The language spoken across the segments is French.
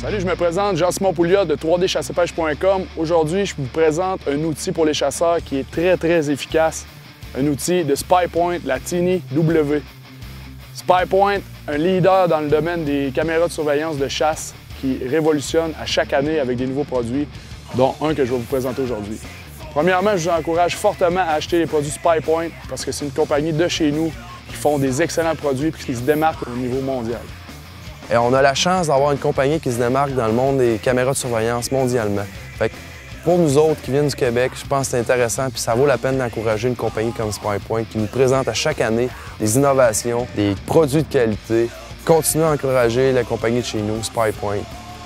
Salut, je me présente, Jean-Simon Pouliot de 3dchassepêche.com. Aujourd'hui, je vous présente un outil pour les chasseurs qui est très efficace. Un outil de SpyPoint, la Tiny W. SpyPoint, un leader dans le domaine des caméras de surveillance de chasse qui révolutionne à chaque année avec des nouveaux produits, dont un que je vais vous présenter aujourd'hui. Premièrement, je vous encourage fortement à acheter les produits SpyPoint parce que c'est une compagnie de chez nous qui font des excellents produits et qui se démarquent au niveau mondial. Et on a la chance d'avoir une compagnie qui se démarque dans le monde des caméras de surveillance mondialement. Fait que pour nous autres qui viennent du Québec, je pense que c'est intéressant puis ça vaut la peine d'encourager une compagnie comme SpyPoint qui nous présente à chaque année des innovations, des produits de qualité. Continuez à encourager la compagnie de chez nous, SpyPoint.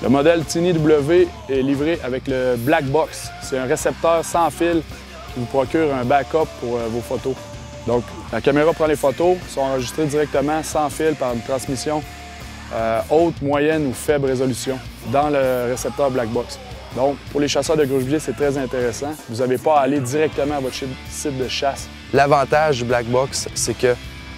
Le modèle Tiny W est livré avec le Black Box. C'est un récepteur sans fil qui vous procure un backup pour vos photos. Donc, la caméra prend les photos, sont enregistrées directement sans fil par une transmission haute, moyenne ou faible résolution dans le récepteur Black Box. Donc, pour les chasseurs de gros gibier, c'est très intéressant. Vous n'avez pas à aller directement à votre site de chasse. L'avantage du Black Box, c'est que,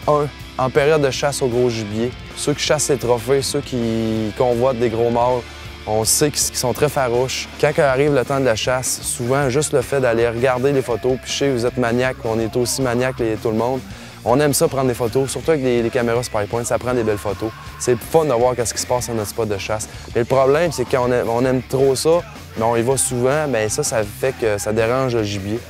en période de chasse au gros gibier, ceux qui chassent les trophées, ceux qui convoitent des gros mâles, on sait qu'ils sont très farouches. Quand arrive le temps de la chasse, souvent, juste le fait d'aller regarder les photos, puis je sais, vous êtes maniaque, on est aussi maniaque que tout le monde. On aime ça prendre des photos, surtout avec les caméras SpyPoint, ça prend des belles photos. C'est fun de voir ce qui se passe dans notre spot de chasse. Mais le problème, c'est qu'on aime trop ça, mais on y va souvent, bien ça fait que ça dérange le gibier.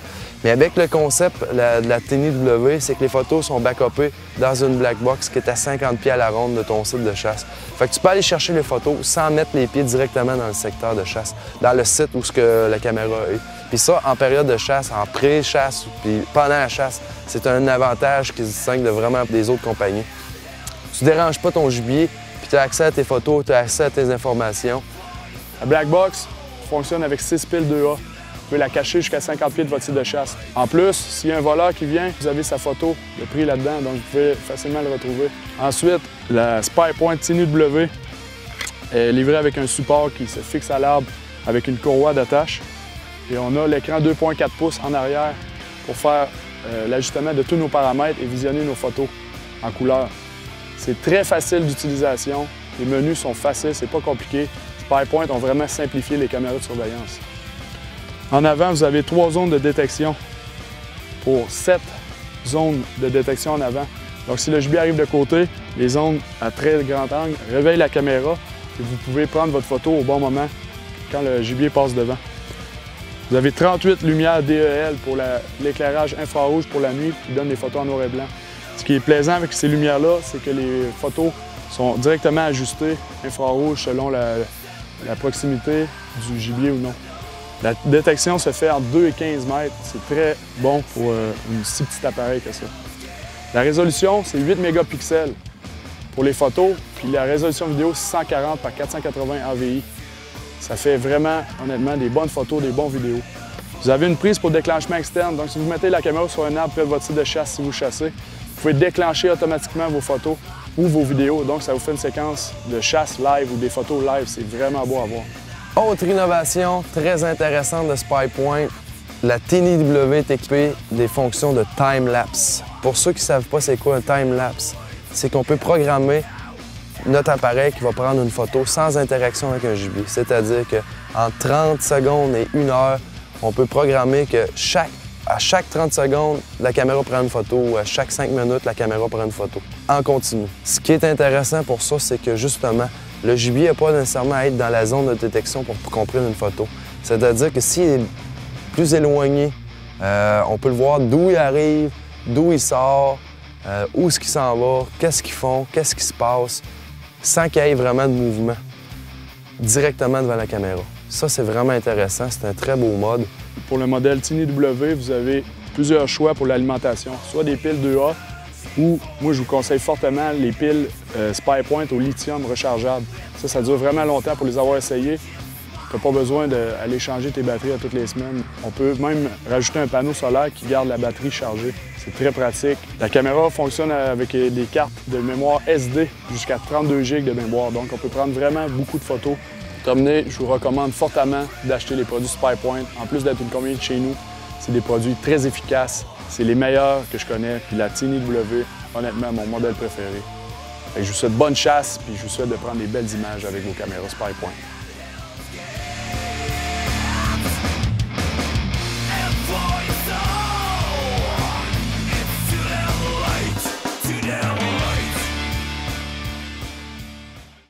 Mais avec le concept de la Tiny W, c'est que les photos sont backupées dans une black box qui est à 50 pieds à la ronde de ton site de chasse. Fait que tu peux aller chercher les photos sans mettre les pieds directement dans le secteur de chasse, dans le site où la caméra est. Puis ça, en période de chasse, en pré-chasse, puis pendant la chasse, c'est un avantage qui se distingue de vraiment des autres compagnies. Tu ne déranges pas ton gibier, puis tu as accès à tes photos, tu as accès à tes informations. La black box fonctionne avec 6 piles 2A. Vous pouvez la cacher jusqu'à 50 pieds de votre site de chasse. En plus, s'il y a un voleur qui vient, vous avez sa photo, le prix là-dedans, donc vous pouvez facilement le retrouver. Ensuite, la SpyPoint Tiny W est livrée avec un support qui se fixe à l'arbre avec une courroie d'attache. Et on a l'écran 2.4 pouces en arrière pour faire l'ajustement de tous nos paramètres et visionner nos photos en couleur. C'est très facile d'utilisation. Les menus sont faciles, c'est pas compliqué. SpyPoint ont vraiment simplifié les caméras de surveillance. En avant, vous avez 3 zones de détection pour 7 zones de détection en avant. Donc, si le gibier arrive de côté, les zones à très grand angle réveillent la caméra et vous pouvez prendre votre photo au bon moment quand le gibier passe devant. Vous avez 38 lumières DEL pour l'éclairage infrarouge pour la nuit qui donne des photos en noir et blanc. Ce qui est plaisant avec ces lumières-là, c'est que les photos sont directement ajustées infrarouge selon la proximité du gibier ou non. La détection se fait entre 2 et 15 mètres. C'est très bon pour un si petit appareil que ça. La résolution, c'est 8 mégapixels pour les photos, puis la résolution vidéo, 640 par 480 AVI. Ça fait vraiment, honnêtement, des bonnes photos, des bons vidéos. Vous avez une prise pour déclenchement externe, donc si vous mettez la caméra sur un arbre près de votre site de chasse si vous chassez, vous pouvez déclencher automatiquement vos photos ou vos vidéos, donc ça vous fait une séquence de chasse live ou des photos live. C'est vraiment beau à voir. Autre innovation très intéressante de SpyPoint, la Tiny W est équipée des fonctions de time-lapse. Pour ceux qui ne savent pas c'est quoi un time-lapse, c'est qu'on peut programmer notre appareil qui va prendre une photo sans interaction avec un gibier. C'est-à-dire qu'en 30 secondes et 1 heure, on peut programmer que à chaque 30 secondes, la caméra prend une photo ou à chaque 5 minutes, la caméra prend une photo en continu. Ce qui est intéressant pour ça, c'est que justement, le gibier n'a pas nécessairement à être dans la zone de détection pour qu'on prenne une photo. C'est-à-dire que s'il est plus éloigné, on peut le voir d'où il arrive, d'où il sort, où est-ce qu'il s'en va, qu'est-ce qu'ils font, qu'est-ce qui se passe, sans qu'il y ait vraiment de mouvement directement devant la caméra. Ça, c'est vraiment intéressant. C'est un très beau mode. Pour le modèle Tiny W, vous avez plusieurs choix pour l'alimentation, soit des piles 2A ou, moi, je vous conseille fortement les piles SpyPoint au lithium rechargeable. Ça dure vraiment longtemps pour les avoir essayées. Tu n'as pas besoin d'aller changer tes batteries à toutes les semaines. On peut même rajouter un panneau solaire qui garde la batterie chargée. C'est très pratique. La caméra fonctionne avec des cartes de mémoire SD jusqu'à 32 GB de mémoire. Donc, on peut prendre vraiment beaucoup de photos. Pour terminer, je vous recommande fortement d'acheter les produits SpyPoint. En plus d'être une compagnie de chez nous, c'est des produits très efficaces. C'est les meilleurs que je connais. Puis la Tiny W, honnêtement, mon modèle préféré. Je vous souhaite bonne chasse, puis je vous souhaite de prendre des belles images avec vos caméras SpyPoint.